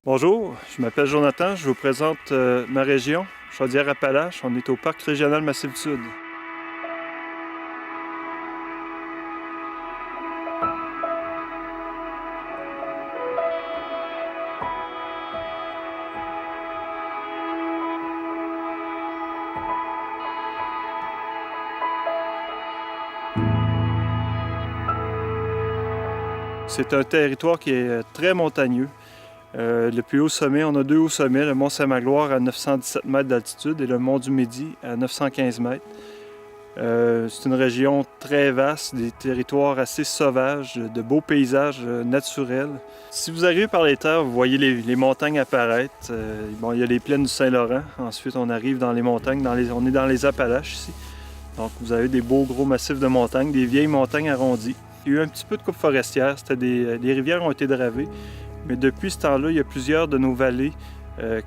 Bonjour, je m'appelle Jonathan, je vous présente ma région, Chaudière-Appalaches. On est au Parc régional Massif du Sud. C'est un territoire qui est très montagneux. Le plus haut sommet, on a deux hauts sommets, le mont Saint-Magloire à 917 mètres d'altitude et le mont du Midi à 915 mètres. C'est une région très vaste, des territoires assez sauvages, de beaux paysages naturels. Si vous arrivez par les terres, vous voyez les montagnes apparaître. Bon, il y a les plaines du Saint-Laurent. Ensuite, on arrive dans les montagnes, on est dans les Appalaches ici. Donc, vous avez des beaux gros massifs de montagnes, des vieilles montagnes arrondies. Il y a eu un petit peu de coupe forestière, les rivières ont été dravées, mais depuis ce temps-là, il y a plusieurs de nos vallées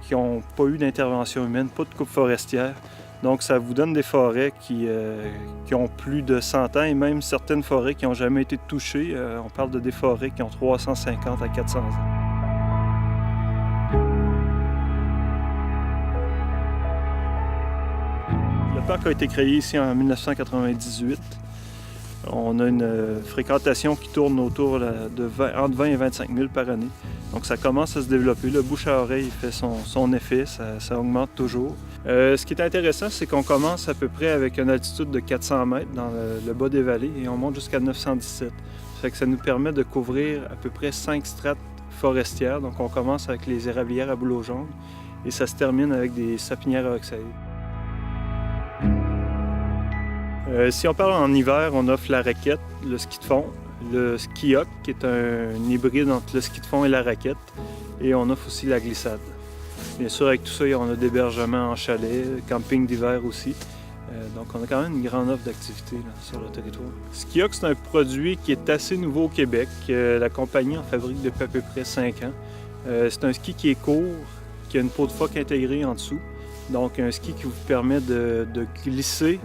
qui n'ont pas eu d'intervention humaine, pas de coupe forestière. Donc ça vous donne des forêts qui ont plus de 100 ans et même certaines forêts qui n'ont jamais été touchées. On parle de des forêts qui ont 350 à 400 ans. Le parc a été créé ici en 1998. On a une fréquentation qui tourne autour entre 20 et 25 000 par année. Donc ça commence à se développer. Le bouche à oreille fait son effet, ça augmente toujours. Ce qui est intéressant, c'est qu'on commence à peu près avec une altitude de 400 mètres dans le bas des vallées et on monte jusqu'à 917. Ça fait que ça nous permet de couvrir à peu près 5 strates forestières. Donc on commence avec les érablières à bouleau jaune et ça se termine avec des sapinières à oxaïdes. Si on parle en hiver, on offre la raquette, le ski de fond, le ski-hop qui est un hybride entre le ski de fond et la raquette, et on offre aussi la glissade. Bien sûr, avec tout ça, on a d'hébergement en chalet, camping d'hiver aussi. Donc on a quand même une grande offre d'activités sur le territoire. Ski-hop, c'est un produit qui est assez nouveau au Québec. La compagnie en fabrique depuis à peu près 5 ans. C'est un ski qui est court, qui a une peau de phoque intégrée en dessous. Donc un ski qui vous permet de glisser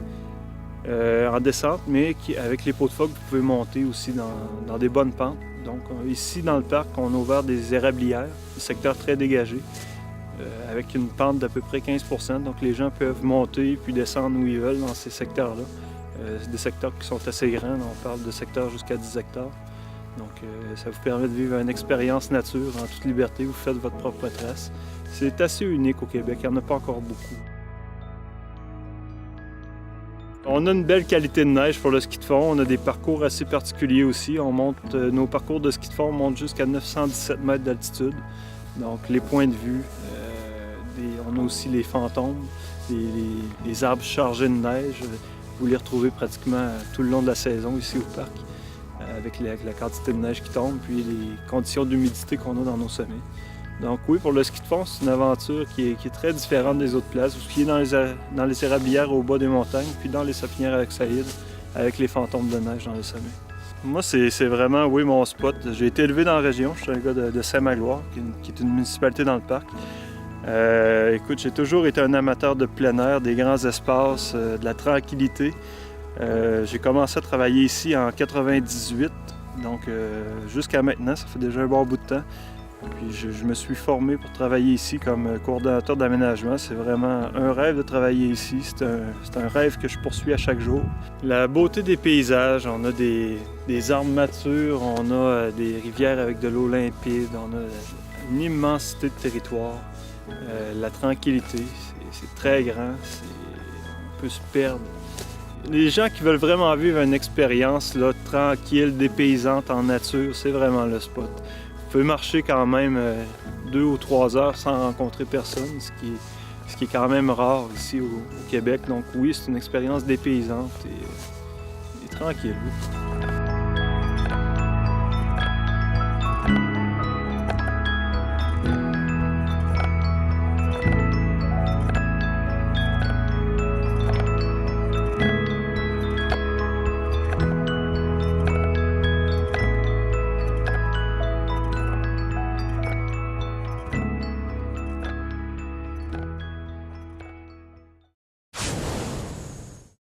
en descente, mais avec les pots de phoque, vous pouvez monter aussi dans des bonnes pentes. Donc ici dans le parc, on a ouvert des érablières, un secteur très dégagé, avec une pente d'à peu près 15 %. Donc les gens peuvent monter puis descendre où ils veulent dans ces secteurs-là. C'est des secteurs qui sont assez grands, on parle de secteurs jusqu'à 10 hectares. Donc ça vous permet de vivre une expérience nature en toute liberté, vous faites votre propre trace. C'est assez unique au Québec, il n'y en a pas encore beaucoup. On a une belle qualité de neige pour le ski de fond. On a des parcours assez particuliers aussi. Nos parcours de ski de fond montent jusqu'à 917 mètres d'altitude. Donc les points de vue, on a aussi les fantômes, les arbres chargés de neige. Vous les retrouvez pratiquement tout le long de la saison ici au parc, avec la quantité de neige qui tombe, puis les conditions d'humidité qu'on a dans nos sommets. Donc oui, pour le ski de fond, c'est une aventure qui est très différente des autres places, qui est dans les érablières au bas des montagnes, puis dans les sapinières à oxaïdes, avec les fantômes de neige dans les sommets. Moi, c'est vraiment, oui, mon spot. J'ai été élevé dans la région, je suis un gars de Saint-Magloire, qui est une municipalité dans le parc. Écoute, j'ai toujours été un amateur de plein air, des grands espaces, de la tranquillité. J'ai commencé à travailler ici en 98, donc jusqu'à maintenant, ça fait déjà un bon bout de temps. Puis je me suis formé pour travailler ici comme coordonnateur d'aménagement. C'est vraiment un rêve de travailler ici. C'est un rêve que je poursuis à chaque jour. La beauté des paysages, on a des arbres matures, on a des rivières avec de l'eau limpide, on a une immensité de territoire. La tranquillité, c'est très grand, on peut se perdre. Les gens qui veulent vraiment vivre une expérience là, tranquille, dépaysante en nature, c'est vraiment le spot. Vous pouvez marcher quand même 2 ou 3 heures sans rencontrer personne, ce qui est quand même rare ici au Québec. Donc oui, c'est une expérience dépaysante et tranquille.